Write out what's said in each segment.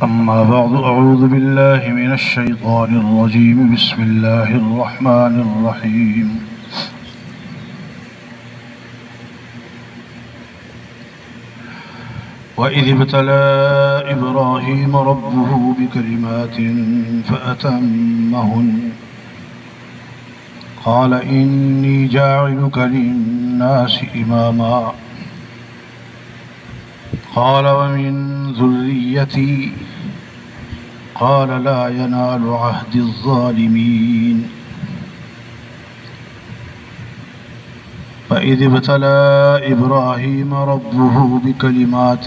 أما بعد أعوذ بالله من الشيطان الرجيم بسم الله الرحمن الرحيم وإذ ابتلى إبراهيم ربه بكلمات فأتمهن قال إني جاعلك للناس إماما قال ومن ذريتي قال لا ينال عهد الظالمين وإذ ابتلى إبراهيم ربه بكلمات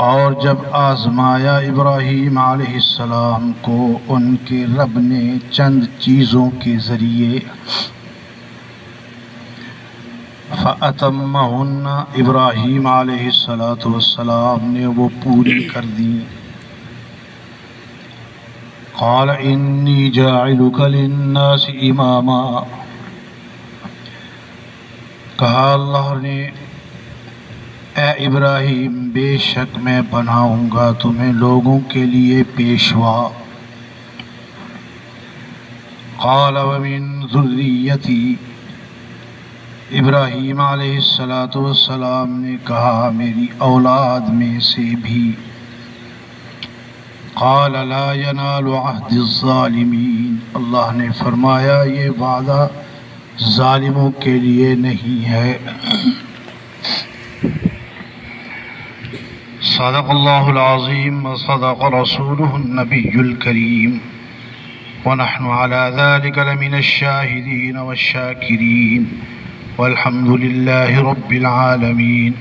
اور جب آزمایا ابراہیم علیہ السلام کو ان کے رب نے چند چیزوں کے ذریعے فَأَتَمَّهُنَّ ابراہیم علیہ السلام نے وہ پوری کر دی. قال انی جاعلک للناس اماما، کہا اللہ نے اے ابراہیم بے شک میں بناؤں گا تمہیں لوگوں کے لیے پیشوا. قال ومن ذریتی، ابراہیم علیہ السلام نے کہا میری اولاد میں سے بھی. قال لا ینال عہد الظالمین، اللہ نے فرمایا یہ وعدہ ظالموں کے لیے نہیں ہے. صدق اللہ العظیم وصدق رسولہ النبی الکریم ونحن على ذلك لمن الشاہدین والشاکرین والحمد للہ رب العالمین.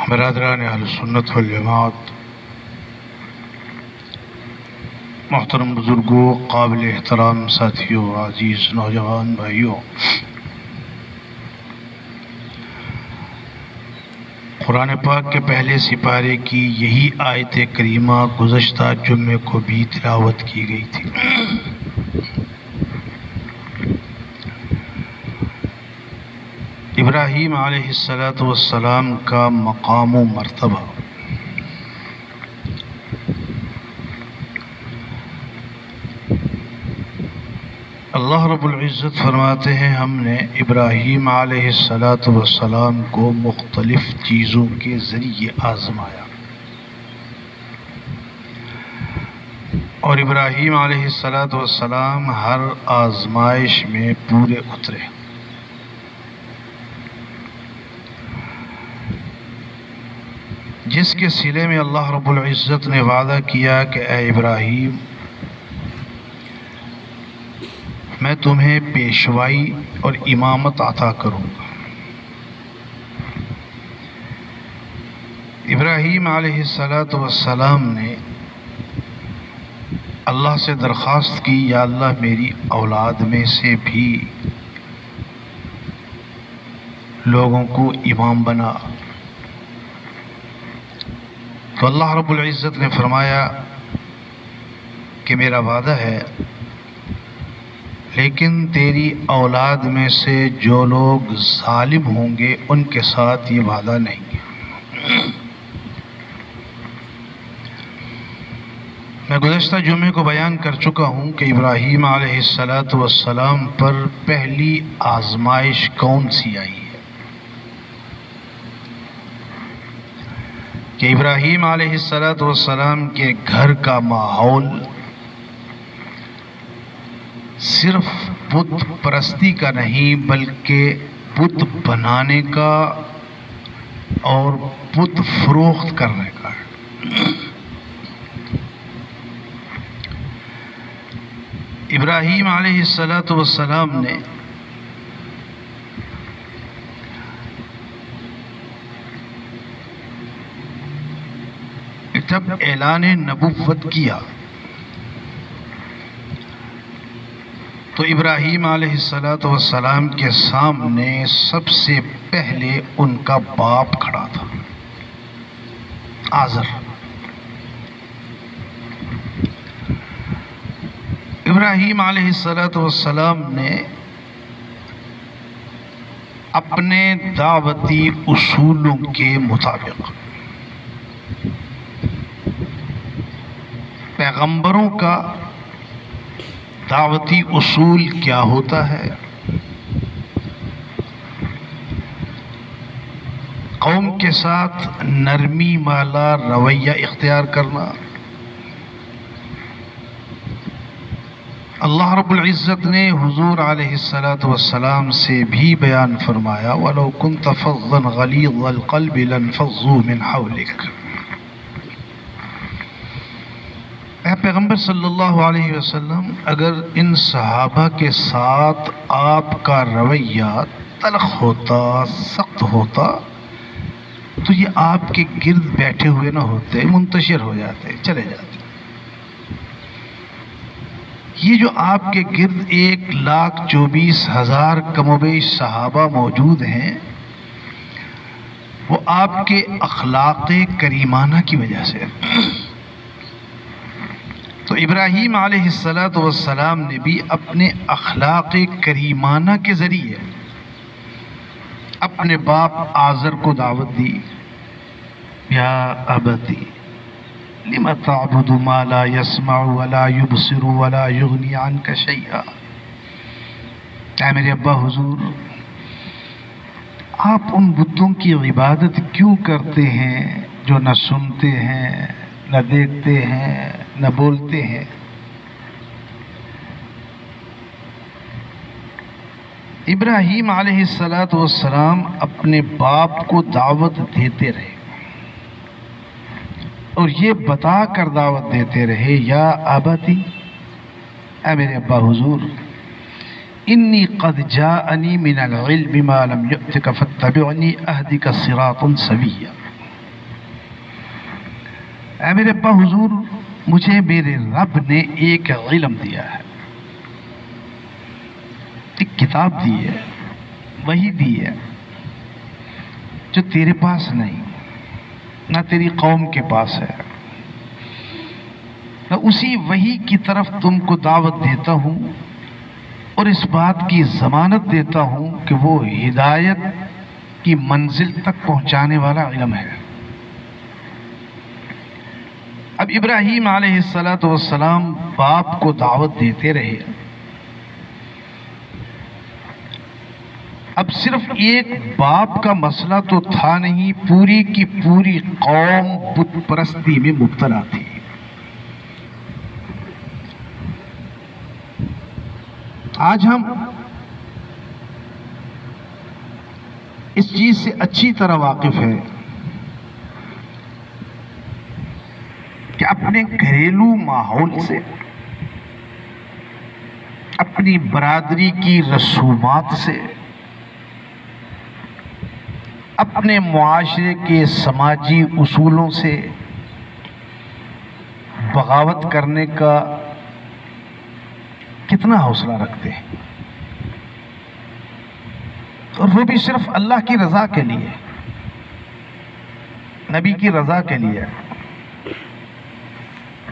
برادران اہل سنت والجماعت، محترم بزرگوں، قابل احترام ساتھیوں، عزیز نوجوان بھائیوں، قرآن پاک کے پہلے سپارے کی یہی آیت کریمہ گزشتہ جمعے کو بھی تلاوت کی گئی تھی. ابراہیم علیہ السلام کا مقام و مرتبہ. اللہ رب العزت فرماتے ہیں ہم نے ابراہیم علیہ السلام کو مختلف چیزوں کے ذریعے آزمایا، اور ابراہیم علیہ السلام ہر آزمائش میں پورے اترے. جس کے صلے میں اللہ رب العزت نے وعدہ کیا کہ اے ابراہیم میں تمہیں پیشوائی اور امامت عطا کروں گا. ابراہیم علیہ السلام نے اللہ سے درخواست کی یا اللہ میری اولاد میں سے بھی لوگوں کو امام بنا. تو اللہ رب العزت نے فرمایا کہ میرا وعدہ ہے، لیکن تیری اولاد میں سے جو لوگ ظالم ہوں گے ان کے ساتھ یہ وعدہ نہیں ہے. میں گزشتہ جمعے کو بیان کر چکا ہوں کہ ابراہیم علیہ السلام پر پہلی آزمائش کون سی آئی ہے؟ کہ ابراہیم علیہ السلام کے گھر کا ماحول صرف بت پرستی کا نہیں بلکہ بت بنانے کا اور بت فروخت کرنے کا ہے. ابراہیم علیہ السلام نے جب اعلان نبوت کیا تو ابراہیم علیہ السلام کے سامنے سب سے پہلے ان کا باپ کھڑا تھا، آزر. ابراہیم علیہ السلام نے اپنے دعوتی اصولوں کے مطابق۔ پیغمبروں کا دعوتی اصول کیا ہوتا ہے؟ قوم کے ساتھ نرمی والا رویہ اختیار کرنا۔ اللہ رب العزت نے حضور علیہ السلام سے بھی بیان فرمایا وَلَوْ كُنْتَ فَظًّا غَلِيظَ الْقَلْبِ لَانفَضُّوا مِنْ حَوْلِكَ۔ اے پیغمبر صلی اللہ علیہ وسلم، اگر ان صحابہ کے ساتھ آپ کا رویہ تلخ ہوتا، سخت ہوتا، تو یہ آپ کے گرد بیٹھے ہوئے نہ ہوتے، منتشر ہو جاتے، چلے جاتے۔ یہ جو آپ کے گرد 1,24,000 کم و بیش صحابہ موجود ہیں، وہ آپ کے اخلاق کریمانہ کی وجہ سے۔ تو ابراہیم علیہ السلام نے بھی اپنے اخلاق کریمانہ کے ذریعے اپنے باپ آزر کو دعوت دی، یا ابتی لم تعبد ما لا يسمع ولا يبصر ولا يغني عنك شيئا۔ اے میرے ابا حضور، آپ ان بتوں کی عبادت کیوں کرتے ہیں جو نہ سنتے ہیں، نہ دیکھتے ہیں، نہ بولتے ہیں؟ ابراہیم علیہ السلام اپنے باپ کو دعوت دیتے رہے اور یہ بتا کر دعوت دیتے رہے، یا ابتی، اے میرے ابا حضور، انی قد جاءنی من العلم ما لم یؤتک فاتبعنی اہدک صراطا سویا۔ اے میرے ابا حضور، مجھے میرے رب نے ایک علم دیا ہے، ایک کتاب دی ہے، وحی دی ہے، جو تیرے پاس نہیں، نہ تیری قوم کے پاس ہے۔ میں اسی وحی کی طرف تم کو دعوت دیتا ہوں اور اس بات کی ضمانت دیتا ہوں کہ وہ ہدایت کی منزل تک پہنچانے والا علم ہے۔ اب ابراہیم علیہ السلام باپ کو دعوت دیتے رہے۔ اب صرف ایک باپ کا مسئلہ تو تھا نہیں، پوری کی پوری قوم بت پرستی میں مبتلا تھی۔ آج ہم اس چیز سے اچھی طرح واقف ہیں کہ اپنے گھریلو ماحول سے، اپنی برادری کی رسومات سے، اپنے معاشرے کے سماجی اصولوں سے بغاوت کرنے کا کتنا حوصلہ رکھتے ہیں، اور وہ بھی صرف اللہ کی رضا کے لیے، نبی کی رضا کے لیے۔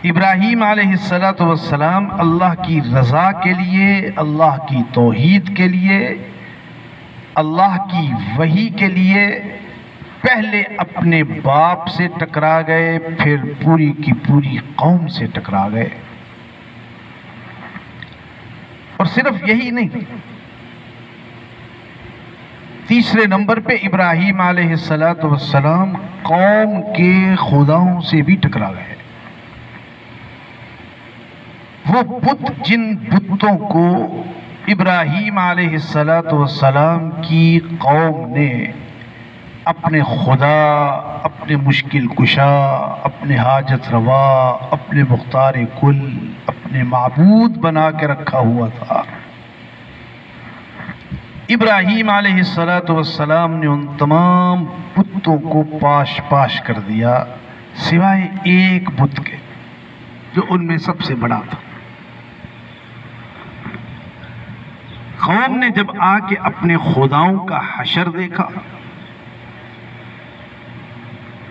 ابراہیم علیہ السلام اللہ کی رضا کے لیے، اللہ کی توحید کے لیے، اللہ کی وحی کے لیے پہلے اپنے باپ سے ٹکرا گئے، پھر پوری کی پوری قوم سے ٹکرا گئے۔ اور صرف یہی نہیں، تیسرے نمبر پہ ابراہیم علیہ السلام قوم کے خداؤں سے بھی ٹکرا گئے۔ وہ بت، جن بتوں کو ابراہیم علیہ السلام کی قوم نے اپنے خدا، اپنے مشکل کشا، اپنے حاجت روا، اپنے مختار کل، اپنے معبود بنا کے رکھا ہوا تھا، ابراہیم علیہ السلام نے ان تمام بتوں کو پاش پاش کر دیا، سوائے ایک بت کے جو ان میں سب سے بڑا تھا۔ قوم نے جب آ کے اپنے خداؤں کا حشر دیکھا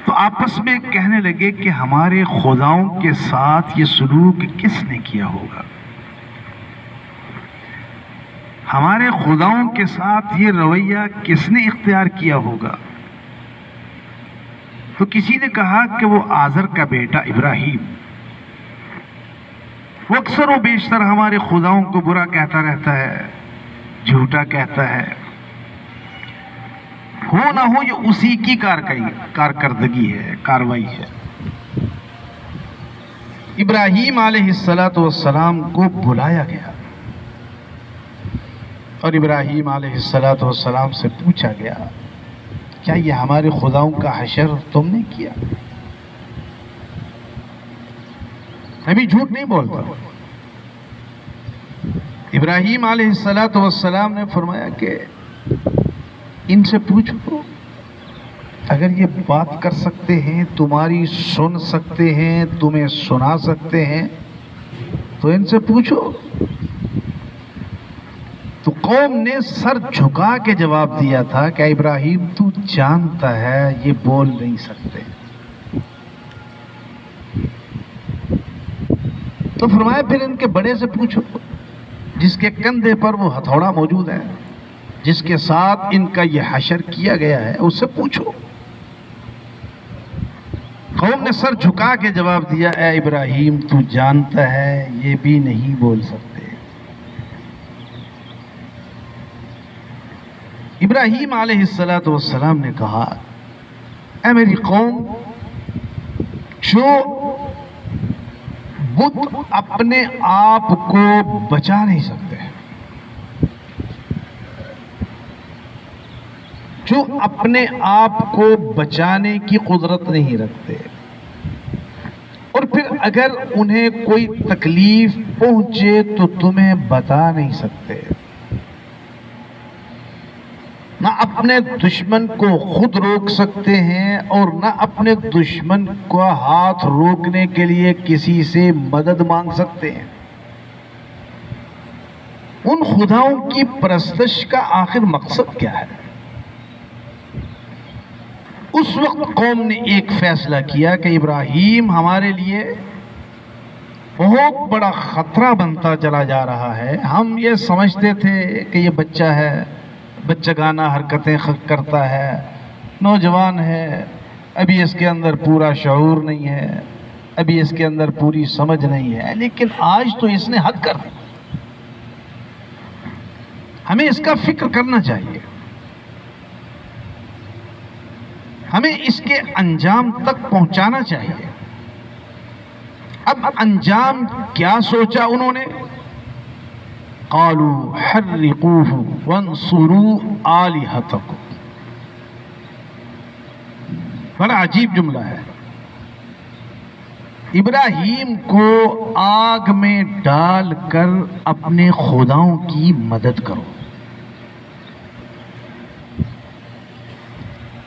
تو آپس میں کہنے لگے کہ ہمارے خداؤں کے ساتھ یہ سلوک کس نے کیا ہوگا؟ ہمارے خداؤں کے ساتھ یہ رویہ کس نے اختیار کیا ہوگا؟ تو کسی نے کہا کہ وہ آزر کا بیٹا ابراہیم، وہ اکثر و بیشتر ہمارے خداؤں کو برا کہتا رہتا ہے، جھوٹا کہتا ہے۔ ہو نہ ہو یہ اسی کی کارکردگی ہے، کاروائی ہے۔ ابراہیم علیہ السلام کو بلایا گیا اور ابراہیم علیہ السلام سے پوچھا گیا، کیا یہ ہمارے خداؤں کا حشر تم نے کیا؟ نبی جھوٹ نہیں بولتا۔ ابراہیم علیہ السلام نے فرمایا کہ ان سے پوچھو، اگر یہ بات کر سکتے ہیں، تمہاری سن سکتے ہیں، تمہیں سنا سکتے ہیں، تو ان سے پوچھو۔ تو قوم نے سر جھکا کے جواب دیا تھا کہ ابراہیم تو جانتا ہے یہ بول نہیں سکتے۔ تو فرمایا پھر ان کے بڑے سے پوچھو، جس کے کندھے پر وہ ہتھوڑا موجود ہے، جس کے ساتھ ان کا یہ حشر کیا گیا ہے، اس سے پوچھو۔ قوم نے سر جھکا کے جواب دیا، اے ابراہیم تو جانتا ہے یہ بھی نہیں بول سکتے۔ ابراہیم علیہ السلام نے کہا، اے میری قوم، جو بت اپنے آپ کو بچا نہیں سکتے، جو اپنے آپ کو بچانے کی قدرت نہیں رکھتے، اور پھر اگر انہیں کوئی تکلیف پہنچے تو تمہیں بتا نہیں سکتے، نہ اپنے دشمن کو خود روک سکتے ہیں اور نہ اپنے دشمن کو ہاتھ روکنے کے لیے کسی سے مدد مانگ سکتے ہیں، ان خداؤں کی پرستش کا آخر مقصد کیا ہے؟ اس وقت قوم نے ایک فیصلہ کیا کہ ابراہیم ہمارے لیے بہت بڑا خطرہ بنتا چلا جا رہا ہے۔ ہم یہ سمجھتے تھے کہ یہ بچہ ہے، بچگانہ حرکتیں کرتا ہے، نوجوان ہے، ابھی اس کے اندر پورا شعور نہیں ہے، ابھی اس کے اندر پوری سمجھ نہیں ہے، لیکن آج تو اس نے حد کر دی۔ ہمیں اس کا فکر کرنا چاہیے، ہمیں اس کے انجام تک پہنچانا چاہیے۔ اب انجام کیا سوچا انہوں نے؟ قالوا حرقوه وانصروا آلہتکم۔ بڑا عجیب جملہ ہے۔ ابراہیم کو آگ میں ڈال کر اپنے خداؤں کی مدد کرو۔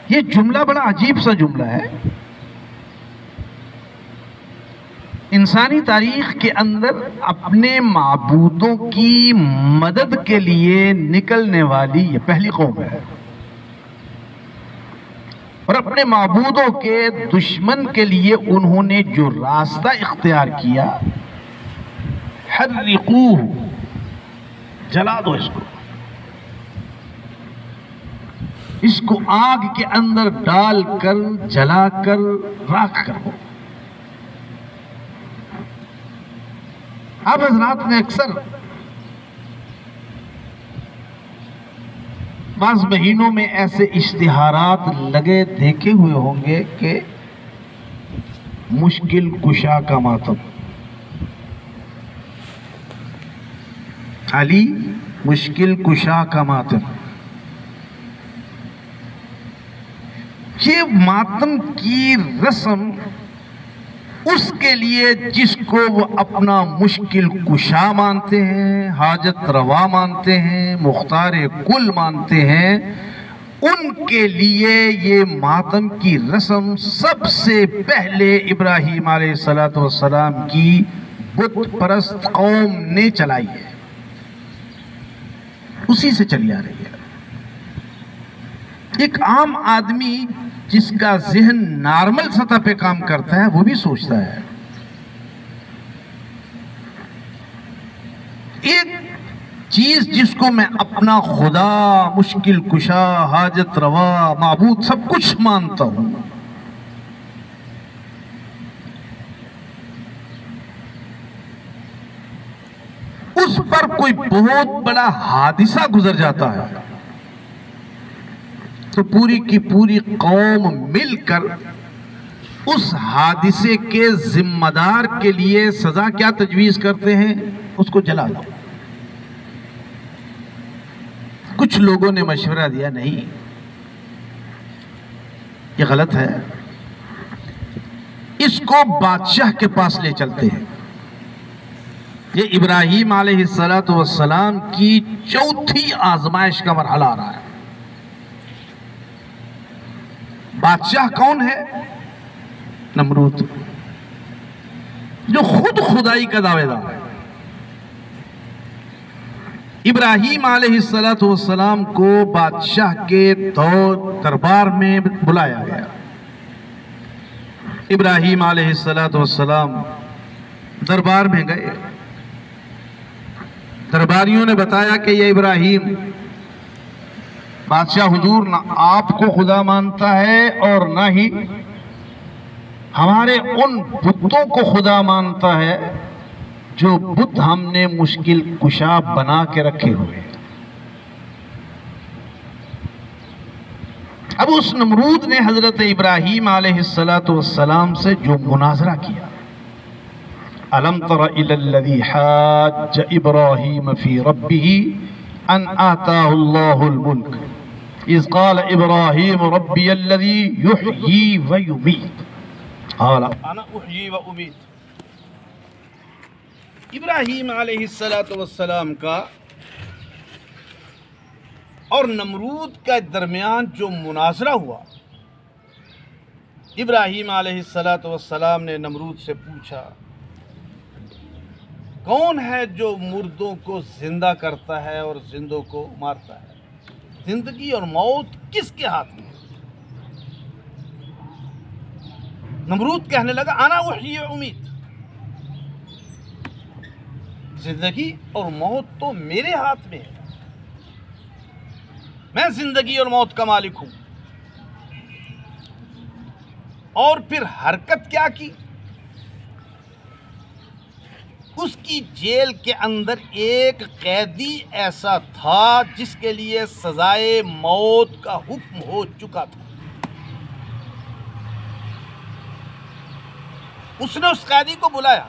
یہ جملہ بڑا عجیب سا جملہ ہے۔ انسانی تاریخ کے اندر اپنے معبودوں کی مدد کے لیے نکلنے والی یہ پہلی قوم ہے، اور اپنے معبودوں کے دشمن کے لیے انہوں نے جو راستہ اختیار کیا، حرقوہ، جلا دو اس کو آگ کے اندر ڈال کر جلا کر راکھ کرو۔ اب حضرات نے اکثر بعض مہینوں میں ایسے اشتہارات لگے دیکھے ہوئے ہوں گے کہ مشکل کشا کا ماتم، علی مشکل کشا کا ماتم۔ یہ ماتم کی رسم اس کے لیے جس کو وہ اپنا مشکل کشا مانتے ہیں، حاجت روا مانتے ہیں، مختار کل مانتے ہیں، ان کے لیے یہ ماتم کی رسم سب سے پہلے ابراہیم علیہ السلام کی بت پرست قوم نے چلائی ہے، اسی سے چلی آ رہی ہے۔ ایک عام آدمی جس کا ذہن نارمل سطح پہ کام کرتا ہے وہ بھی سوچتا ہے ایک چیز جس کو میں اپنا خدا، مشکل کشا، حاجت روا، معبود سب کچھ مانتا ہوں، اس پر کوئی بہت بڑا حادثہ گزر جاتا ہے تو پوری کی پوری قوم مل کر اس حادثے کے ذمہ دار کے لیے سزا کیا تجویز کرتے ہیں؟ اس کو جلا دو۔ کچھ لوگوں نے مشورہ دیا نہیں، یہ غلط ہے، اس کو بادشاہ کے پاس لے چلتے ہیں۔ یہ ابراہیم علیہ السلام کی چوتھی آزمائش کا مرحلہ آ رہا ہے۔ بادشاہ کون ہے؟ نمرود، جو خود خدائی کا دعوے دار ہے۔ ابراہیم علیہ السلام کو بادشاہ کے دربار میں بلایا گیا۔ ابراہیم علیہ السلام دربار میں گئے، درباریوں نے بتایا کہ یہ ابراہیم بادشاہ حضور نہ آپ کو خدا مانتا ہے اور نہ ہی ہمارے ان بتوں کو خدا مانتا ہے جو بت ہم نے مشکل کشا بنا کے رکھے ہوئے۔ اب اس نمرود نے حضرت ابراہیم علیہ السلام سے جو مناظرہ کیا، أَلَمْ تَرَ إِلَى الَّذِي حَاجَّ إِبْرَاهِيمَ فِي رَبِّهِ أَنْ آتَاهُ اللَّهُ الْمُلْكَ إِذْ قَالَ إِبْرَاهِيمُ رَبِّيَ الَّذِي يُحْيِي وَيُمِيتُ قَالَ أَنَا أُحْيِي وَأُمِيتُ۔ ابراہیم علیہ السلام کا اور نمرود کا درمیان جو مناظرہ ہوا، ابراہیم علیہ السلام نے نمرود سے پوچھا، کون ہے جو مردوں کو زندہ کرتا ہے اور زندوں کو مارتا ہے؟ زندگی اور موت کس کے ہاتھ میں ہے؟ نمرود کہنے لگا انا احیی و امیت، زندگی اور موت تو میرے ہاتھ میں ہے، میں زندگی اور موت کا مالک ہوں۔ اور پھر حرکت کیا کی؟ اس کی جیل کے اندر ایک قیدی ایسا تھا جس کے لیے سزائے موت کا حکم ہو چکا تھا۔ اس نے اس قیدی کو بلایا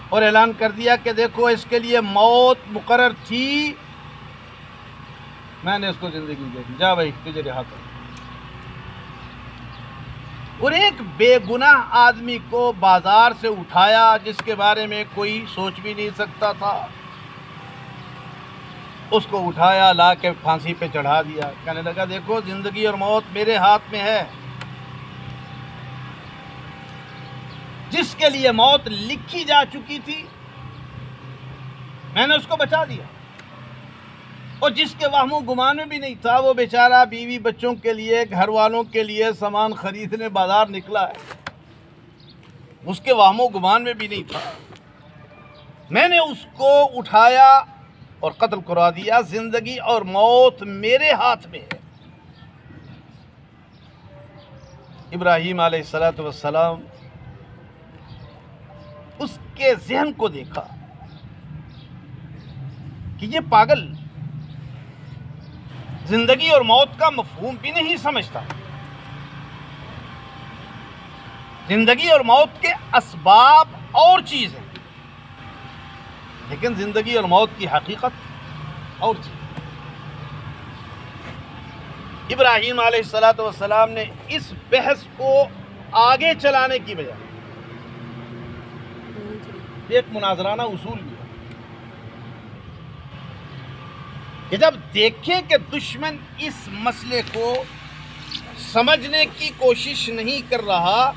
اور اعلان کر دیا کہ دیکھو اس کے لیے موت مقرر تھی، میں نے اس کو زندگی دے دی، جا بھائی تجھے رہا کر۔ اور ایک بے گناہ آدمی کو بازار سے اٹھایا جس کے بارے میں کوئی سوچ بھی نہیں سکتا تھا، اس کو اٹھایا لا کے پھانسی پہ چڑھا دیا، کہنے لگا دیکھو زندگی اور موت میرے ہاتھ میں ہے، جس کے لیے موت لکھی جا چکی تھی میں نے اس کو بچا دیا، اور جس کے وہم و گمان میں بھی نہیں تھا، وہ بیچارہ بیوی بچوں کے لیے، گھر والوں کے لیے سامان خریدنے بازار نکلا ہے، اس کے وہم و گمان میں بھی نہیں تھا، میں نے اس کو اٹھایا اور قتل کروا دیا، زندگی اور موت میرے ہاتھ میں ہے۔ ابراہیم علیہ السلام اس کے ذہن کو دیکھا کہ یہ پاگل زندگی اور موت کا مفہوم بھی نہیں سمجھتا، زندگی اور موت کے اسباب اور چیز ہیں، لیکن زندگی اور موت کی حقیقت اور چیز۔ ابراہیم علیہ السلام نے اس بحث کو آگے چلانے کی بجائے ایک مناظرانہ اصول لیا کہ جب دیکھیں کہ دشمن اس مسئلے کو سمجھنے کی کوشش نہیں کر رہا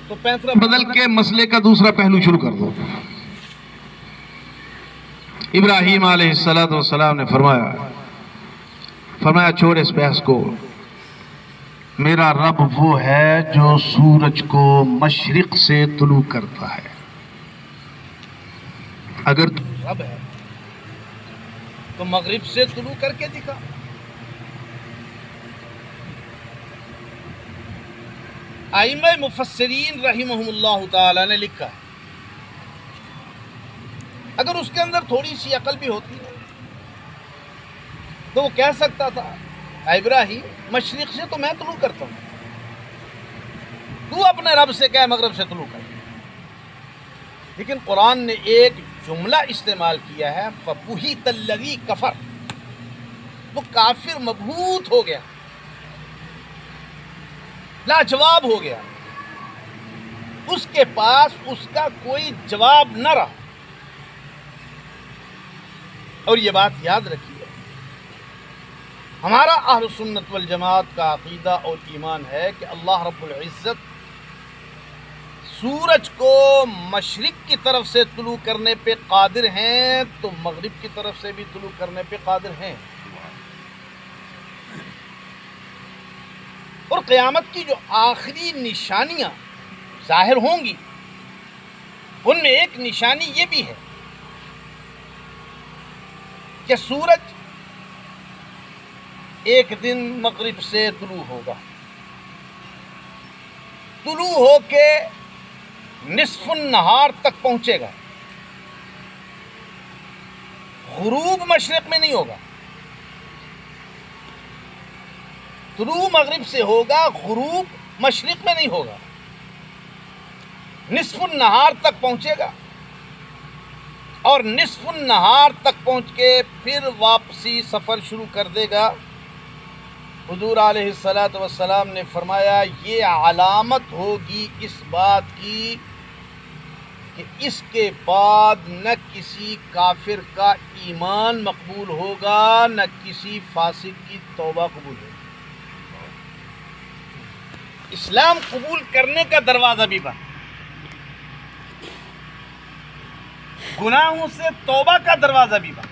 تو فیصلہ بدل کے مسئلے کا دوسرا پہلو شروع کر دو۔ ابراہیم علیہ السلام نے فرمایا چھوڑ اس بحث کو، میرا رب وہ ہے جو سورج کو مشرق سے طلوع کرتا ہے، اگر رب ہے تو مغرب سے طلوع کر کے دکھا۔ ائمہ مفسرین رحمہم اللہ تعالی نے لکھا ہے، اگر اس کے اندر تھوڑی سی عقل بھی ہوتی ہے تو وہ کہہ سکتا تھا اے ابراہیم مشرق سے تو میں طلوع کرتا ہوں، تو اپنے رب سے کہہ مغرب سے طلوع کر۔ لیکن قرآن نے ایک جملہ استعمال کیا ہے فَبُهِتَ الَّذِي كَفَرَ، وہ کافر مبہوت ہو گیا، لاجواب ہو گیا، اس کے پاس اس کا کوئی جواب نہ رہا۔ اور یہ بات یاد رکھیے، ہمارا اہل سنت والجماعت کا عقیدہ اور ایمان ہے کہ اللہ رب العزت سورج کو مشرق کی طرف سے طلوع کرنے پہ قادر ہیں تو مغرب کی طرف سے بھی طلوع کرنے پہ قادر ہیں۔ اور قیامت کی جو آخری نشانیاں ظاہر ہوں گی ان میں ایک نشانی یہ بھی ہے کہ سورج ایک دن مغرب سے طلوع ہوگا، طلوع ہو کے نصف النہار تک پہنچے گا، غروب مشرق میں نہیں ہوگا، طلوع مغرب سے ہوگا، غروب مشرق میں نہیں ہوگا، نصف النہار تک پہنچے گا، اور نصف النہار تک پہنچ کے پھر واپسی سفر شروع کر دے گا۔ حضور علیہ السلام نے فرمایا یہ علامت ہوگی اس بات کی کہ اس کے بعد نہ کسی کافر کا ایمان مقبول ہوگا نہ کسی فاسق کی توبہ قبول ہوگی۔ اسلام قبول کرنے کا دروازہ بھی بند، گناہوں سے توبہ کا دروازہ بھی بند۔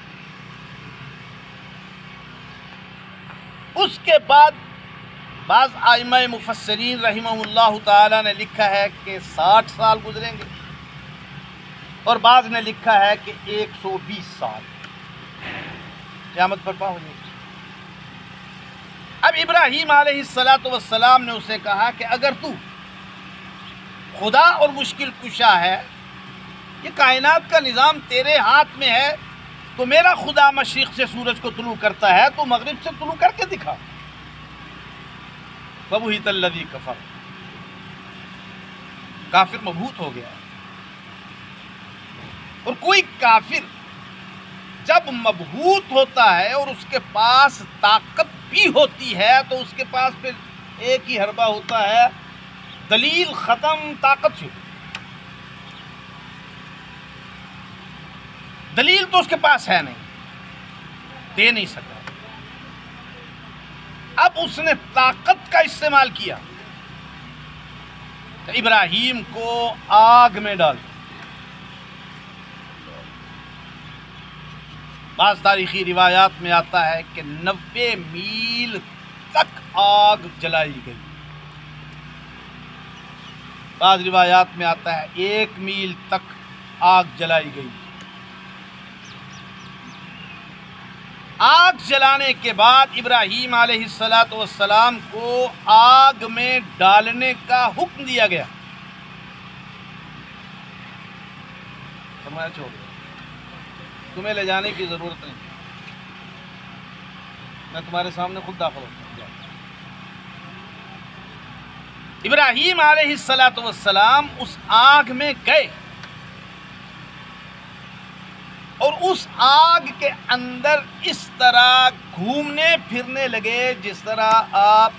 اس کے بعد بعض ائمہ مفسرین رحمہ اللہ تعالی نے لکھا ہے کہ 60 سال گزریں گے، اور بعض نے لکھا ہے کہ 120 سال قیامت برپا ہو جائے گی۔ اب ابراہیم علیہ السلام نے اسے کہا کہ اگر تو خدا اور مشکل کشا ہے، یہ کائنات کا نظام تیرے ہاتھ میں ہے، تو میرا خدا مشرق سے سورج کو طلوع کرتا ہے تو مغرب سے طلوع کر کے دکھا۔ فَبُهِتَ الَّذِي كَفَرَ، کافر مبہوت ہو گیا۔ اور کوئی کافر جب مبہوت ہوتا ہے اور اس کے پاس طاقت بھی ہوتی ہے تو اس کے پاس پھر ایک ہی حربہ ہوتا ہے، دلیل ختم، طاقت شروع۔ دلیل تو اس کے پاس ہے نہیں، دے نہیں سکتا۔ اب اس نے طاقت کا استعمال کیا، ابراہیم کو آگ میں ڈال۔ بعض تاریخی روایات میں آتا ہے کہ 90 میل تک آگ جلائی گئی، بعض روایات میں آتا ہے 1 میل تک آگ جلائی گئی۔ آگ جلانے کے بعد ابراہیم علیہ السلام کو آگ میں ڈالنے کا حکم دیا گیا۔ فرمایا چھوڑ دو، تمہیں لے جانے کی ضرورت نہیں، میں تمہارے سامنے خود داخل ہوتا ہوں۔ ابراہیم علیہ السلام اس آگ میں گئے اور اس آگ کے اندر اس طرح گھومنے پھرنے لگے جس طرح آپ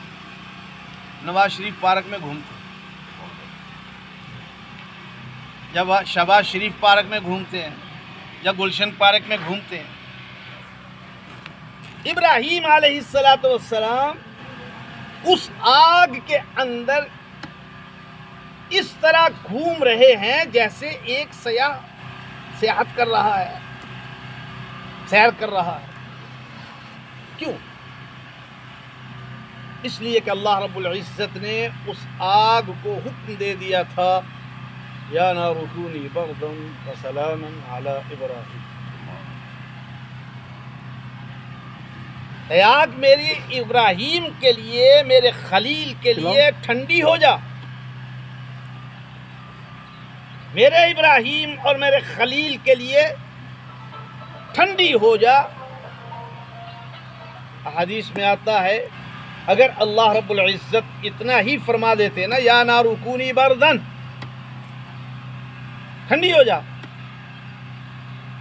نواز شریف پارک میں گھومتے ہیں، جب شہباز شریف پارک میں گھومتے ہیں یا گلشن پارک میں گھومتے ہیں۔ ابراہیم علیہ السلام اس آگ کے اندر اس طرح گھوم رہے ہیں جیسے ایک سیاح سیاحت کر رہا ہے، سیر کر رہا ہے۔ کیوں؟ اس لیے کہ اللہ رب العزت نے اس آگ کو حکم دے دیا تھا یا نار کونی بردا وسلاما علی ابراہیم۔ اے آگ میری ابراہیم کے لیے، میرے خلیل کے لیے ٹھنڈی ہو جا، میرے ابراہیم اور میرے خلیل کے لیے ٹھنڈی ہو جا۔ حدیث میں آتا ہے اگر اللہ رب العزت اتنا ہی فرما دیتے نا، یا نار کونی بردن، ٹھنڈی ہو جا،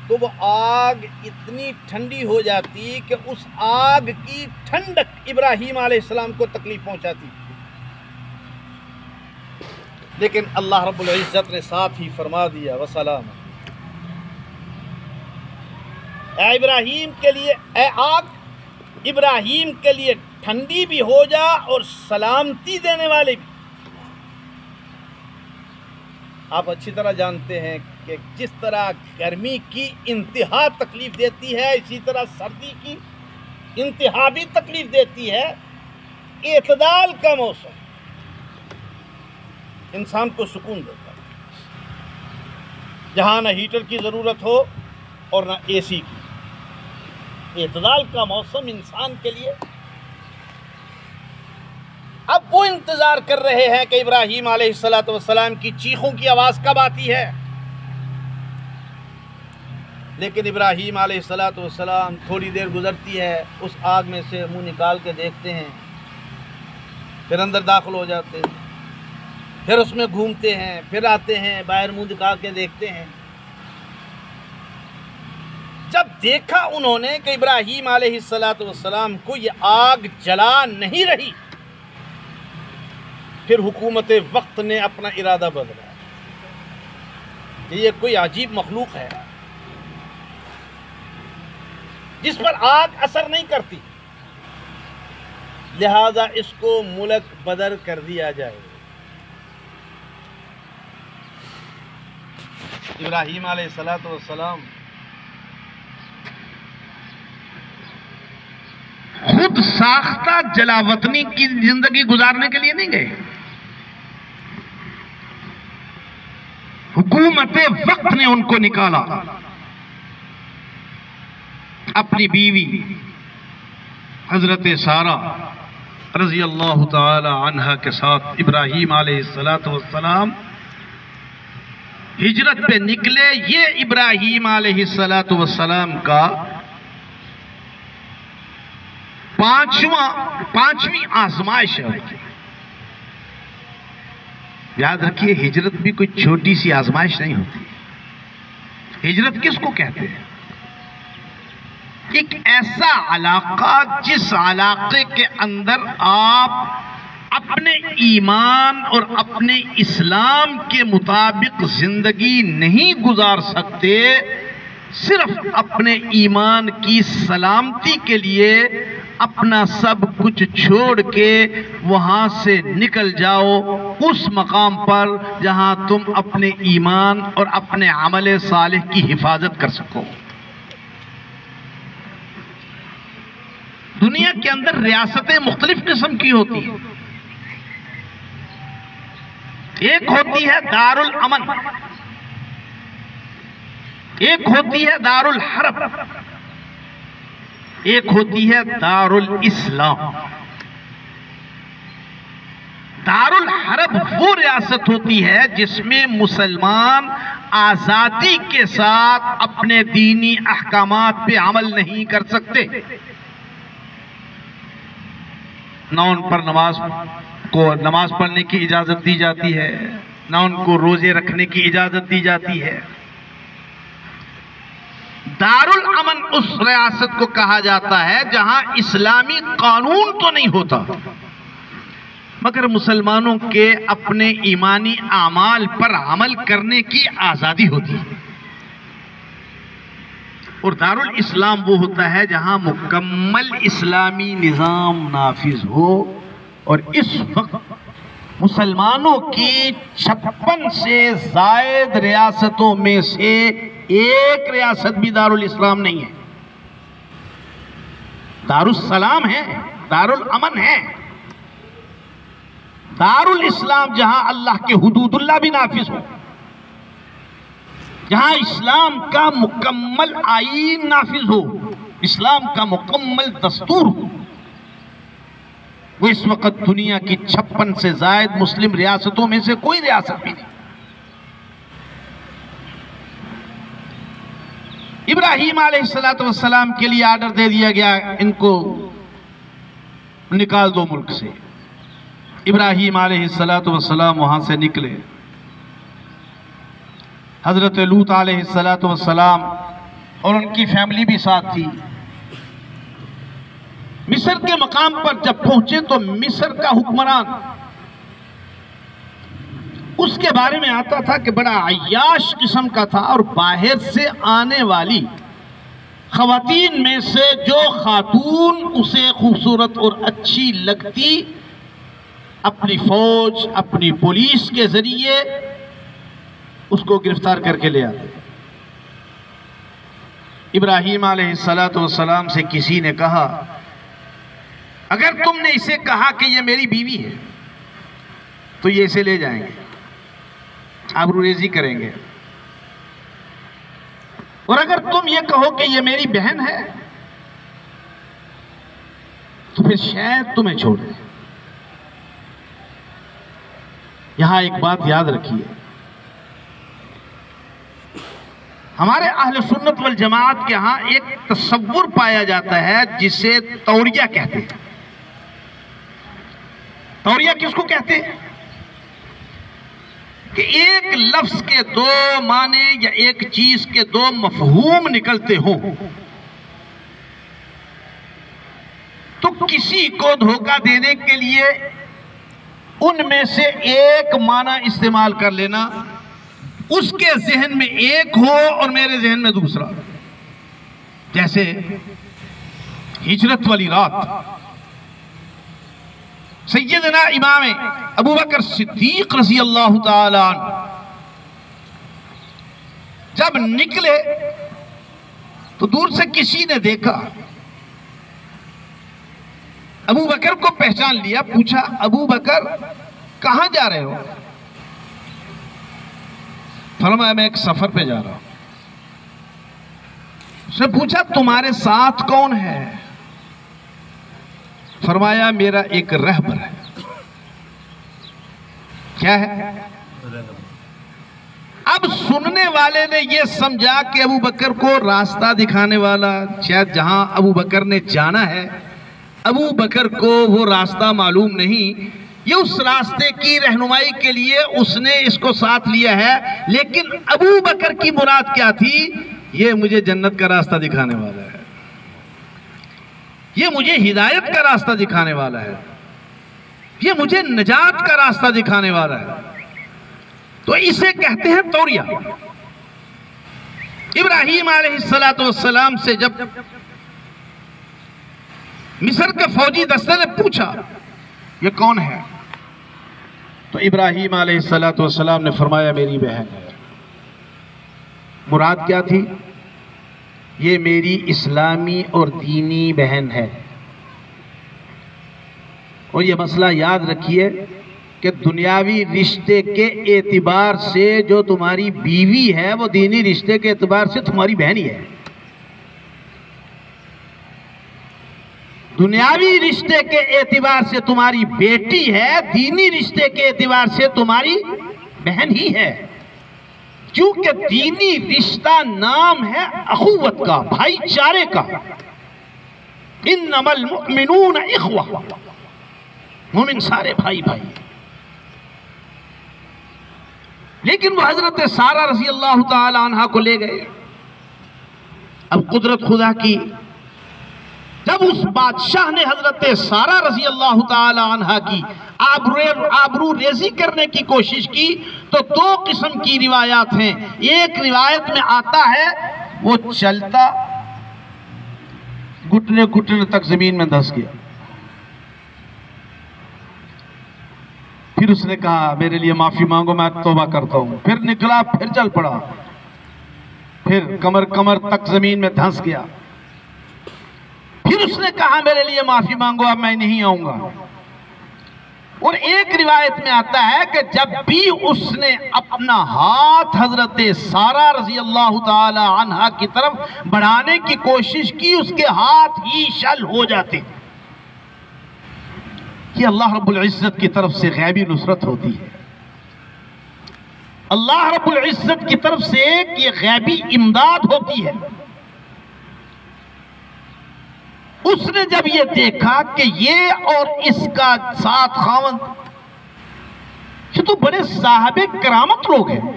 تو وہ آگ اتنی ٹھنڈی ہو جاتی کہ اس آگ کی ٹھنڈک ابراہیم علیہ السلام کو تکلیف پہنچاتی۔ لیکن اللہ رب العزت نے ساتھ ہی فرما دیا وسلام، اے ابراہیم کے لیے، اے آگ ابراہیم کے لیے ٹھنڈی بھی ہو جا اور سلامتی دینے والے بھی۔ آپ اچھی طرح جانتے ہیں کہ جس طرح گرمی کی انتہا تکلیف دیتی ہے، اسی طرح سردی کی انتہا بھی تکلیف دیتی ہے۔ اعتدال کا موسم انسان کو سکون دیتا ہے، جہاں نہ ہیٹر کی ضرورت ہو اور نہ اے سی کی۔ اعتدال کا موسم انسان کے لیے، اب وہ انتظار کر رہے ہیں کہ ابراہیم علیہ السلام کی چیخوں کی آواز کب آتی ہے، لیکن ابراہیم علیہ السلام تھوڑی دیر گزرتی ہے، اس آگ میں سے منہ نکال کے دیکھتے ہیں، پھر اندر داخل ہو جاتے ہیں، پھر اس میں گھومتے ہیں، پھر آتے ہیں، باہر منہ نکال کے دیکھتے ہیں۔ جب دیکھا انہوں نے کہ ابراہیم علیہ السلام کو یہ آگ جلا نہیں رہی، پھر حکومت وقت نے اپنا ارادہ بدلا۔ یہ کوئی عجیب مخلوق ہے جس پر آگ اثر نہیں کرتی، لہذا اس کو ملک بدر کر دیا جائے۔ ابراہیم علیہ السلام خود ساختہ جلاوطنی کی زندگی گزارنے کے لیے نہیں گئے، حکومت وقت نے ان کو نکالا، اپنی بیوی حضرت سارہ رضی اللہ تعالی عنہا کے ساتھ ابراہیم علیہ السلام ہجرت پہ نکلے۔ یہ ابراہیم علیہ السلام کا پانچویں آزمائش ہے۔ یاد رکھیے، ہجرت بھی کوئی چھوٹی سی آزمائش نہیں ہوتی۔ ہجرت کس کو کہتے ہیں؟ ایک ایسا علاقہ جس علاقے کے اندر آپ اپنے ایمان اور اپنے اسلام کے مطابق زندگی نہیں گزار سکتے، صرف اپنے ایمان کی سلامتی کے لیے اپنا سب کچھ چھوڑ کے وہاں سے نکل جاؤ اس مقام پر جہاں تم اپنے ایمان اور اپنے عمل صالح کی حفاظت کر سکو۔ دنیا کے اندر ریاستیں مختلف قسم کی ہوتی ہیں۔ ایک ہوتی ہے دار الامن، ایک ہوتی ہے دار الحرب، ایک ہوتی ہے دار الاسلام۔ دار الحرب وہ ریاست ہوتی ہے جس میں مسلمان آزادی کے ساتھ اپنے دینی احکامات پہ عمل نہیں کر سکتے، نہ ان پر نماز پڑھنے کی اجازت دی جاتی ہے، نہ ان کو روزے رکھنے کی اجازت دی جاتی ہے۔ دار الامن اس ریاست کو کہا جاتا ہے جہاں اسلامی قانون تو نہیں ہوتا مگر مسلمانوں کے اپنے ایمانی اعمال پر عمل کرنے کی آزادی ہوتی ہے۔ اور دار الاسلام وہ ہوتا ہے جہاں مکمل اسلامی نظام نافذ ہو، اور اس وقت مسلمانوں کی 56 سے زائد ریاستوں میں سے ایک ریاست بھی دار الاسلام نہیں ہے، دار السلام ہے، دار الامن ہے۔ دار الاسلام جہاں اللہ کے حدود اللہ بھی نافذ ہو، جہاں اسلام کا مکمل آئین نافذ ہو، اسلام کا مکمل دستور ہو، وہ اس وقت دنیا کی 56 سے زائد مسلم ریاستوں میں سے کوئی ریاست بھی نہیں۔ ابراہیم علیہ السلام کے لیے آرڈر دے دیا گیا، ان کو نکال دو ملک سے۔ ابراہیم علیہ السلام وہاں سے نکلے۔ حضرت لوط علیہ السلام اور ان کی فیملی بھی ساتھ تھی۔ مصر کے مقام پر جب پہنچے تو مصر کا حکمران اس کے بارے میں آتا تھا کہ بڑا عیاش قسم کا تھا، اور باہر سے آنے والی خواتین میں سے جو خاتون اسے خوبصورت اور اچھی لگتی، اپنی فوج اپنی پولیس کے ذریعے اس کو گرفتار کر کے لے آتے۔ ابراہیم علیہ السلام سے کسی نے کہا، اگر تم نے اسے کہا کہ یہ میری بیوی ہے تو یہ اسے لے جائیں گے، آبروریزی کریں گے، اور اگر تم یہ کہو کہ یہ میری بہن ہے تو پھر شاید تمہیں چھوڑ دیں۔ یہاں ایک بات یاد رکھیے، ہمارے اہل سنت والجماعت کے ہاں ایک تصور پایا جاتا ہے جسے توریہ کہتے ہیں۔ توریہ کس کو کہتے ہیں؟ کہ ایک لفظ کے دو معنی یا ایک چیز کے دو مفہوم نکلتے ہوں تو کسی کو دھوکہ دینے کے لیے ان میں سے ایک معنی استعمال کر لینا، اس کے ذہن میں ایک ہو اور میرے ذہن میں دوسرا۔ جیسے ہجرت والی رات سیدنا امام ابو بکر صدیق رضی اللہ تعالی عنہ جب نکلے تو دور سے کسی نے دیکھا، ابو بکر کو پہچان لیا، پوچھا ابو بکر کہاں جا رہے ہو؟ فرمایا میں ایک سفر پہ جا رہا ہوں۔ اس نے پوچھا تمہارے ساتھ کون ہے؟ فرمایا میرا ایک رہبر ہے۔ کیا ہے؟ اب سننے والے نے یہ سمجھا کہ ابو بکر کو راستہ دکھانے والا، شاید جہاں ابو بکر نے جانا ہے ابو بکر کو وہ راستہ معلوم نہیں، یہ اس راستے کی رہنمائی کے لیے اس نے اس کو ساتھ لیا ہے، لیکن ابو بکر کی مراد کیا تھی؟ یہ مجھے جنت کا راستہ دکھانے والا ہے، یہ مجھے ہدایت کا راستہ دکھانے والا ہے، یہ مجھے نجات کا راستہ دکھانے والا ہے۔ تو اسے کہتے ہیں توریہ۔ ابراہیم علیہ السلام سے جب مصر کے فوجی دستے نے پوچھا یہ کون ہے تو ابراہیم علیہ السلام نے فرمایا میری بہن ہے۔ مراد کیا تھی؟ یہ میری اسلامی اور دینی بہن ہے۔ اور یہ مسئلہ یاد رکھیے کہ دنیاوی رشتے کے اعتبار سے جو تمہاری بیوی ہے وہ دینی رشتے کے اعتبار سے تمہاری بہن ہی ہے۔ دنیاوی رشتے کے اعتبار سے تمہاری بیٹی ہے، دینی رشتے کے اعتبار سے تمہاری بہن ہی ہے، کیونکہ دینی رشتہ نام ہے اخوت کا، بھائی چارے کا۔ انما المؤمنون اخوہ، مومن سارے بھائی بھائی۔ لیکن وہ حضرت سارہ رضی اللہ تعالی عنہ کو لے گئے۔ اب قدرت خدا کی، جب اس بادشاہ نے حضرت سارہ رضی اللہ تعالی عنہ کی آبرو ریزی کرنے کی کوشش کی تو دو قسم کی روایات ہیں۔ ایک روایت میں آتا ہے وہ چلتا گھٹنے گھٹنے تک زمین میں دھس گیا، پھر اس نے کہا میرے لیے معافی مانگو میں توبہ کرتا ہوں، پھر نکلا، پھر چل پڑا، پھر کمر تک زمین میں دھنس گیا، پھر اس نے کہا میرے لیے معافی مانگو اب میں نہیں آؤں گا، اور ایک روایت میں آتا ہے کہ جب بھی اس نے اپنا ہاتھ حضرت سارہ رضی اللہ تعالی عنہ کی طرف بڑھانے کی کوشش کی، اس کے ہاتھ ہی شل ہو جاتے۔ یہ اللہ رب العزت کی طرف سے غیبی نصرت ہوتی ہے، اللہ رب العزت کی طرف سے یہ غیبی امداد ہوتی ہے۔ اس نے جب یہ دیکھا کہ یہ اور اس کا ساتھ خاوند یہ تو بڑے صاحب کرامت لوگ ہیں،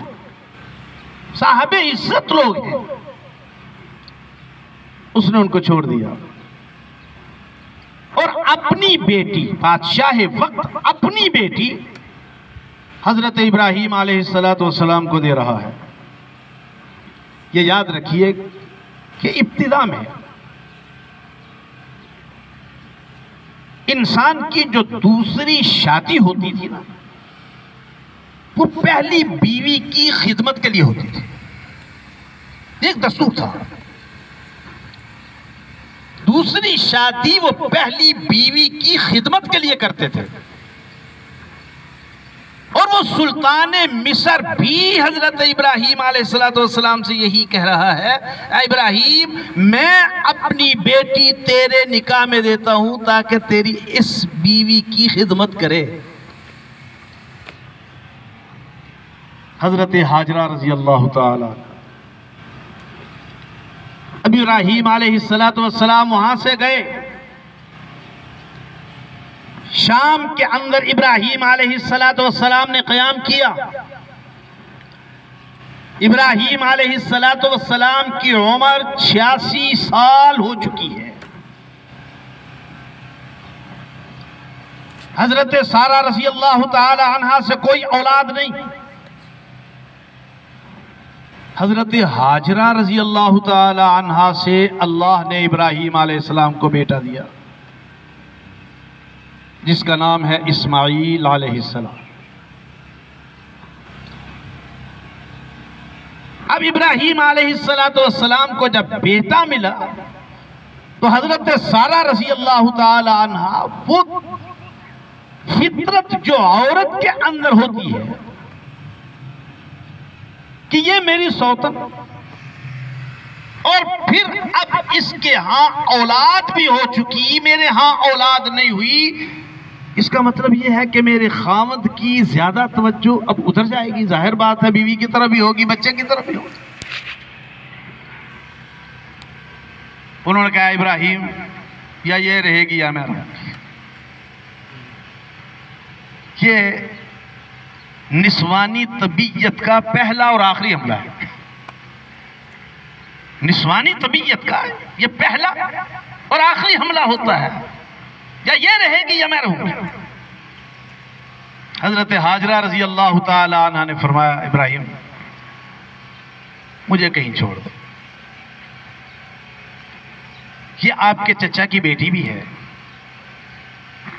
صاحب عزت لوگ ہیں، اس نے ان کو چھوڑ دیا اور اپنی بیٹی، بادشاہ وقت اپنی بیٹی حضرت ابراہیم علیہ السلام کو دے رہا ہے۔ یہ یاد رکھیے کہ ابتدا میں انسان کی جو دوسری شادی ہوتی تھی نا، وہ پہلی بیوی کی خدمت کے لیے ہوتی تھی، ایک دستور تھا۔ دوسری شادی وہ پہلی بیوی کی خدمت کے لیے کرتے تھے، اور وہ سلطان مصر بھی حضرت ابراہیم علیہ السلام سے یہی کہہ رہا ہے، اے ابراہیم میں اپنی بیٹی تیرے نکاح میں دیتا ہوں تاکہ تیری اس بیوی کی خدمت کرے۔ حضرت حاجرہ رضی اللہ تعالی، اب ابراہیم علیہ السلام وہاں سے گئے، شام کے اندر ابراہیم علیہ السلام نے قیام کیا۔ ابراہیم علیہ السلام کی عمر 86 سال ہو چکی ہے۔ حضرت سارہ رضی اللہ تعالی عنہا سے کوئی اولاد نہیں، حضرت حاجرہ رضی اللہ تعالی عنہا سے اللہ نے ابراہیم علیہ السلام کو بیٹا دیا، جس کا نام ہے اسماعیل علیہ السلام۔ اب ابراہیم علیہ السلام کو جب بیٹا ملا تو حضرت سارہ رضی اللہ تعالی عنہا، وہ فطرت جو عورت کے اندر ہوتی ہے کہ یہ میری سوتن، اور پھر اب اس کے ہاں اولاد بھی ہو چکی، میرے ہاں اولاد نہیں ہوئی، اس کا مطلب یہ ہے کہ میرے خاوند کی زیادہ توجہ اب ادھر جائے گی، ظاہر بات ہے بیوی کی طرف بھی ہوگی، بچے کی طرف بھی ہوگی۔ انہوں نے کہا ابراہیم یا یہ رہے گی یا میں رہوں گی۔ یہ نسوانی طبیعت کا پہلا اور آخری حملہ ہے، نسوانی طبیعت کا یہ پہلا اور آخری حملہ ہوتا ہے، یا یہ رہے گی یا میں رہوں گی۔ حضرت حاجرہ رضی اللہ تعالی عنہ نے فرمایا ابراہیم مجھے کہیں چھوڑ دو، یہ آپ کے چچا کی بیٹی بھی ہے،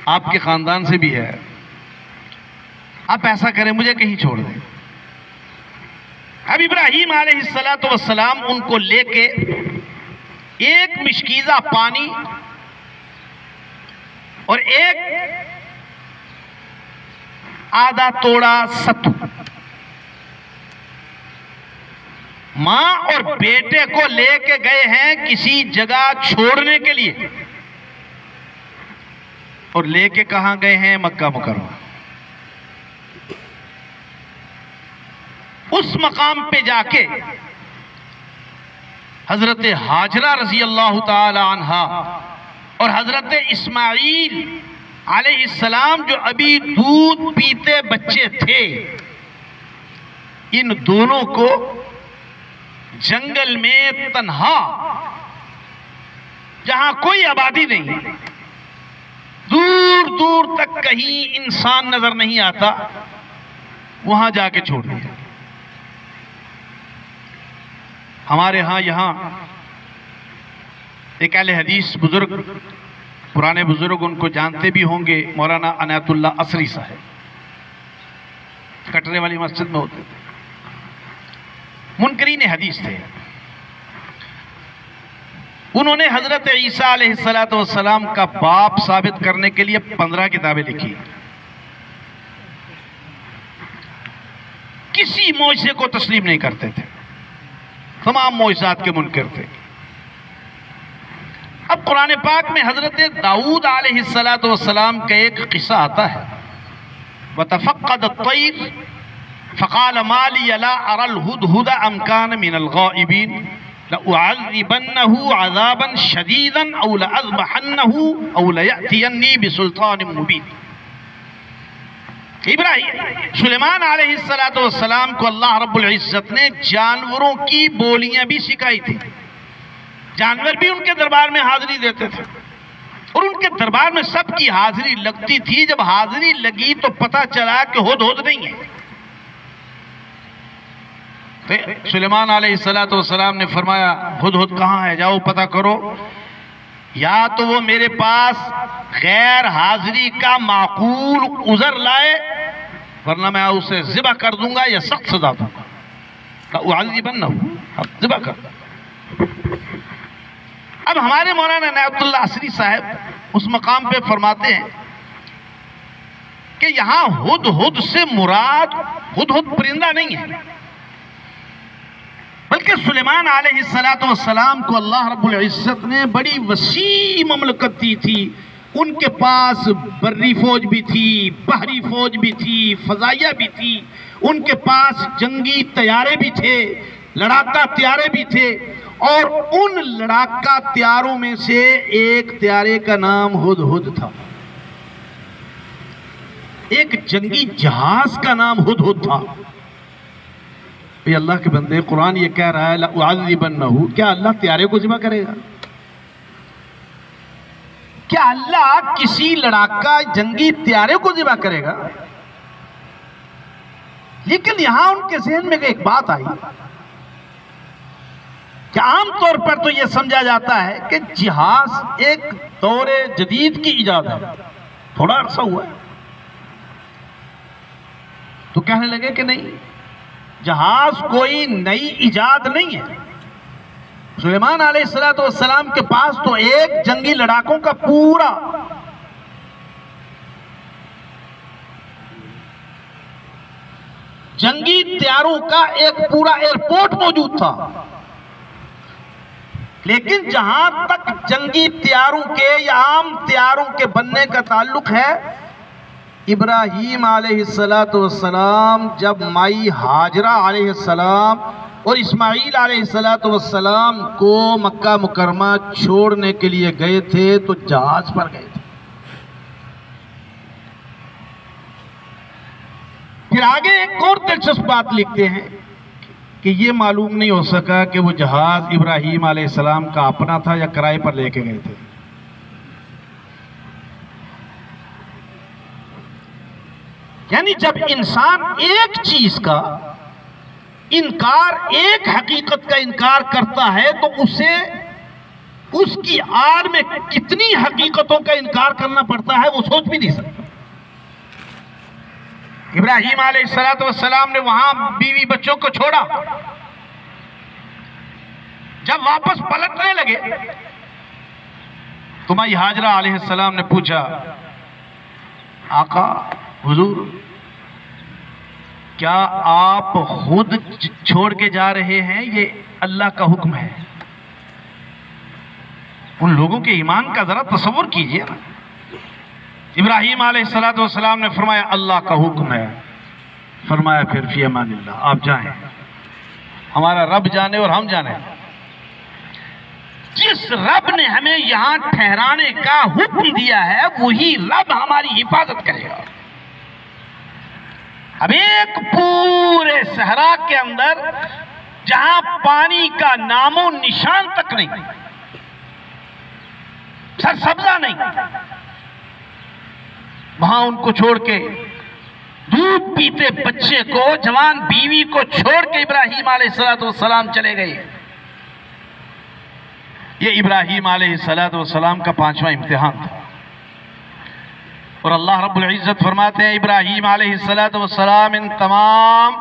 آپ کے خاندان سے بھی ہے، آپ ایسا کریں مجھے کہیں چھوڑ دیں۔ اب ابراہیم علیہ السلام ان کو لے کے ایک مشکیزہ پانی اور ایک آدھا توڑا ستو ماں اور بیٹے کو لے کے گئے ہیں کسی جگہ چھوڑنے کے لیے، اور لے کے کہاں گئے ہیں؟ مکہ مکرمہ۔ اس مقام پہ جا کے حضرت حاجرہ رضی اللہ تعالی عنہا اور حضرت اسماعیل علیہ السلام جو ابھی دودھ پیتے بچے تھے، ان دونوں کو جنگل میں تنہا، جہاں کوئی آبادی نہیں، دور دور تک کہیں انسان نظر نہیں آتا، وہاں جا کے چھوڑ دیا۔ ہمارے ہاں یہاں ایک اہل حدیث بزرگ، پرانے بزرگ ان کو جانتے بھی ہوں گے، مولانا عنایت اللہ عصری صاحب، کٹرے والی مسجد میں ہوتے تھے، منکرین حدیث تھے۔ انہوں نے حضرت عیسیٰ علیہ السلام کا باپ ثابت کرنے کے لیے 15 کتابیں لکھی، کسی معجزے کو تسلیم نہیں کرتے تھے، تمام معجزات کے منکر تھے۔ اب قرآن پاک میں حضرت داؤد علیہ السلام کا ایک قصہ آتا ہے، وَتَفَقَّدَ الطَّيْرَ فَقَالَ مَا لِيَ لَا أَرَى الْهُدْهُدَ أَمْ كَانَ مِنَ الْغَائِبِينَ لَأُعَذِّبَنَّهُ عَذَابًا شَدِيدًا أَوْ لَأَذْبَحَنَّهُ أَوْ لَيَأْتِيَنِّي بِسُلْطَانٍ مُبِينٍ۔ سلیمان علیہ السلام کو اللہ رب العزت نے جانوروں کی بولیاں بھی سکھائی تھی، جانور بھی ان کے دربار میں حاضری دیتے تھے، اور ان کے دربار میں سب کی حاضری لگتی تھی۔ جب حاضری لگی تو پتہ چلا کہ ہدہد نہیں ہے، تو سلیمان علیہ السلام نے فرمایا ہدہد کہاں ہے، جاؤ پتہ کرو، یا تو وہ میرے پاس غیر حاضری کا معقول عذر لائے ورنہ میں اسے ذبح کر دوں گا یا سخت سزا دوں گا، لَأُعَذِّبَنَّهُ، ذبح کر دوں۔ اب ہمارے مولانا عنایت اللہ عصری صاحب اس مقام پہ فرماتے ہیں کہ یہاں ہدہد سے مراد ہدہد پرندہ نہیں ہے، بلکہ سلیمان علیہ السلام کو اللہ رب العزت نے بڑی وسیع مملکت دی تھی۔ ان کے پاس بری فوج بھی تھی، بحری فوج بھی تھی، فضائیہ بھی تھی، ان کے پاس جنگی طیارے بھی تھے، لڑاکا طیارے بھی تھے، اور ان لڑاکا طیاروں میں سے ایک طیارے کا نام ہدہد تھا، ایک جنگی جہاز کا نام ہدہد تھا۔ یہ اللہ کے بندے، قرآن یہ کہہ رہا ہے لَأُعَذِّبَنَّهُ، کیا اللہ طیارے کو ذبح کرے گا؟ کیا اللہ کسی لڑاکا جنگی طیارے کو ذبح کرے گا؟ لیکن یہاں ان کے ذہن میں ایک بات آئی کہ عام طور پر تو یہ سمجھا جاتا ہے کہ جہاز ایک دور جدید کی ایجاد ہے، تھوڑا عرصہ ہوا ہے، تو کہنے لگے کہ نہیں، جہاز کوئی نئی ایجاد نہیں ہے۔ سلیمان علیہ السلام کے پاس تو ایک جنگی لڑاکوں کا پورا جنگی طیاروں کا ایک پورا ایئرپورٹ موجود تھا، لیکن جہاں تک جنگی طیاروں کے یا عام طیاروں کے بننے کا تعلق ہے، ابراہیم علیہ السلام جب مائی ہاجرہ علیہ السلام اور اسماعیل علیہ السلام کو مکہ مکرمہ چھوڑنے کے لیے گئے تھے تو جہاز پر گئے تھے۔ پھر آگے ایک اور دلچسپ بات لکھتے ہیں کہ یہ معلوم نہیں ہو سکا کہ وہ جہاز ابراہیم علیہ السلام کا اپنا تھا یا کرائے پر لے کے گئے تھے۔ یعنی جب انسان ایک چیز کا انکار، ایک حقیقت کا انکار کرتا ہے تو اسے اس کی آڑ میں کتنی حقیقتوں کا انکار کرنا پڑتا ہے وہ سوچ بھی نہیں سکتا۔ ابراہیم علیہ السلام نے وہاں بیوی بچوں کو چھوڑا، جب واپس پلٹنے لگے تو مائی ہاجرہ علیہ السلام نے پوچھا، آقا حضور کیا آپ خود چھوڑ کے جا رہے ہیں، یہ اللہ کا حکم ہے؟ ان لوگوں کے ایمان کا ذرا تصور کیجئے نا۔ ابراہیم علیہ السلام نے فرمایا اللہ کا حکم ہے۔ فرمایا پھر فی امان اللہ، آپ جائیں، ہمارا رب جانے اور ہم جانے۔ جس رب نے ہمیں یہاں ٹھہرانے کا حکم دیا ہے وہی رب ہماری حفاظت کرے گا۔ اب ایک پورے صحرا کے اندر جہاں پانی کا نام و نشان تک نہیں، سرسبزہ نہیں، وہاں ان کو چھوڑ کے، دودھ پیتے بچے کو، جوان بیوی کو چھوڑ کے ابراہیم علیہ السلام چلے گئے۔ یہ ابراہیم علیہ السلام کا 5واں امتحان تھا، اور اللہ رب العزت فرماتے ہیں ابراہیم علیہ السلام ان تمام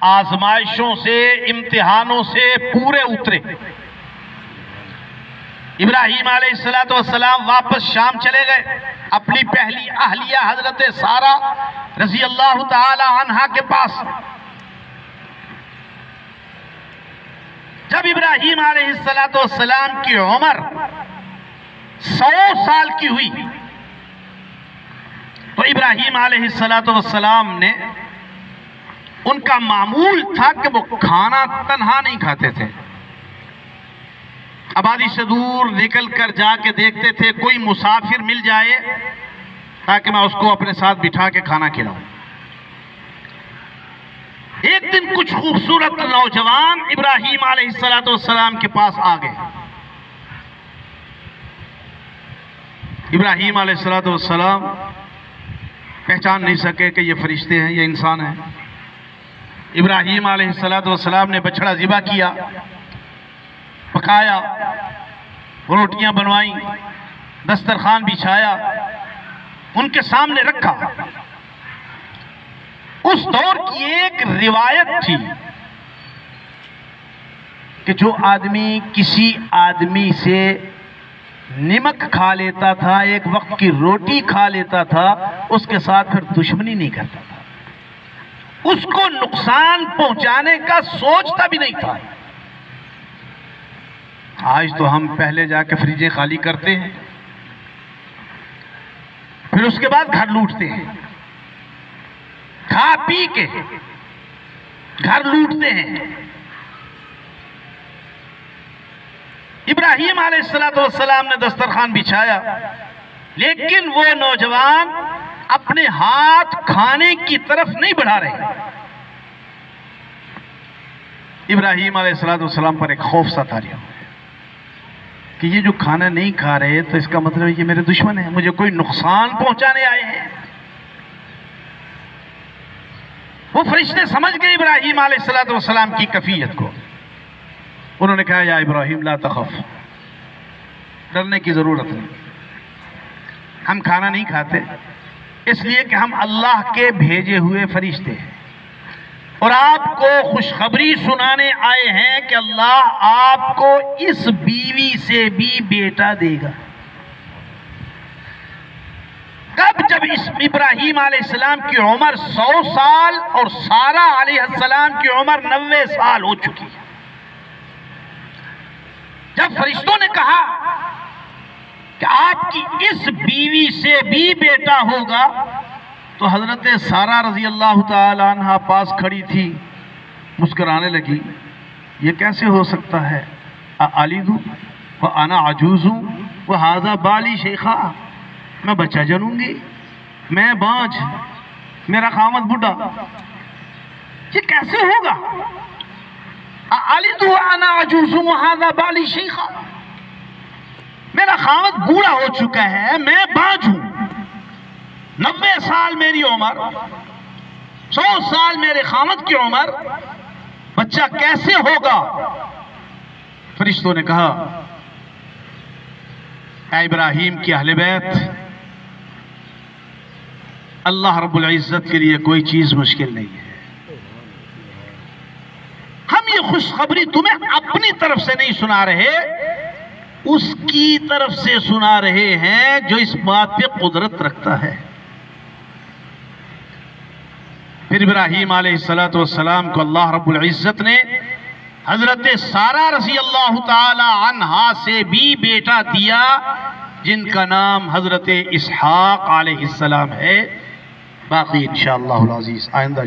آزمائشوں سے، امتحانوں سے پورے اترے۔ ابراہیم علیہ السلام واپس شام چلے گئے، اپنی پہلی اہلیہ حضرت سارہ رضی اللہ تعالی عنہا کے پاس، جب ابراہیم علیہ السلام کی عمر 100 سال کی ہوئی تو ابراہیم علیہ السلام نے ان کا معمول تھا کہ وہ کھانا تنہا نہیں کھاتے تھے، آبادی سے دور نکل کر جا کے دیکھتے تھے کوئی مسافر مل جائے تاکہ میں اس کو اپنے ساتھ بٹھا کے کھانا کھلاؤں۔ ایک دن کچھ خوبصورت نوجوان ابراہیم علیہ السلام کے پاس آ گئے۔ ابراہیم علیہ السلام پہچان نہیں سکے کہ یہ فرشتے ہیں، یہ انسان ہیں۔ ابراہیم علیہ السلام نے بچڑا ذبح کیا، پکایا، روٹیاں بنوائیں، دسترخوان بچھایا، ان کے سامنے رکھا۔ اس دور کی ایک روایت تھی کہ جو آدمی کسی آدمی سے نمک کھا لیتا تھا، ایک وقت کی روٹی کھا لیتا تھا، اس کے ساتھ پھر دشمنی نہیں کرتا تھا، اس کو نقصان پہنچانے کا سوچتا بھی نہیں تھا۔ آج تو ہم پہلے جا کے فریجیں خالی کرتے ہیں، پھر اس کے بعد گھر لوٹتے ہیں، کھا پی کے گھر لوٹتے ہیں۔ ابراہیم علیہ السلام نے دسترخوان بچھایا، لیکن وہ نوجوان اپنے ہاتھ کھانے کی طرف نہیں بڑھا رہے۔ ابراہیم علیہ السلام پر ایک خوف سا طاری ہو کہ یہ جو کھانا نہیں کھا رہے تو اس کا مطلب ہے یہ میرے دشمن ہیں، مجھے کوئی نقصان پہنچانے آئے ہیں۔ وہ فرشتے سمجھ گئے ابراہیم علیہ السلام کی کیفیت کو۔ انہوں نے کہا یا ابراہیم لا تخف، ڈرنے کی ضرورت نہیں، ہم کھانا نہیں کھاتے اس لیے کہ ہم اللہ کے بھیجے ہوئے فرشتے ہیں، اور آپ کو خوشخبری سنانے آئے ہیں کہ اللہ آپ کو اس بیوی سے بھی بیٹا دے گا۔ کب؟ جب ابراہیم علیہ السلام کی عمر 100 سال اور سارہ علیہ السلام کی عمر 90 سال ہو چکی ہے۔ جب فرشتوں نے کہا کہ آپ کی اس بیوی سے بھی بیٹا ہوگا تو حضرت سارہ رضی اللہ تعالی عنہ پاس کھڑی تھی، مسکرانے لگی، یہ کیسے ہو سکتا ہے؟ اَأَلِدُ وَأَنَا عَجُوزُ وَهَذَا بَالِي شَيْخًا، میں بچہ جنوں گی، میں بانجھ، میرا خامد بڑھا، یہ کیسے ہوگا؟ اَأَلِدُ وَأَنَا عَجُوزُ وَهَذَا بَالِي شَيْخًا، میرا خامد بوڑھا ہو چکا ہے، میں بانجھ ہوں، 90 سال میری عمر، 100 سال میرے خامد کی عمر، بچہ کیسے ہوگا؟ فرشتوں نے کہا اے ابراہیم کی اہل بیت، اللہ رب العزت کے لیے کوئی چیز مشکل نہیں ہے۔ ہم یہ خوشخبری تمہیں اپنی طرف سے نہیں سنا رہے، اس کی طرف سے سنا رہے ہیں جو اس بات پہ قدرت رکھتا ہے۔ پھر ابراہیم علیہ السلام کو اللہ رب العزت نے حضرت سارہ رضی اللہ تعالی عنہا سے بھی بیٹا دیا، جن کا نام حضرت اسحاق علیہ السلام ہے۔ باقی انشاءاللہ العزیز آئندہ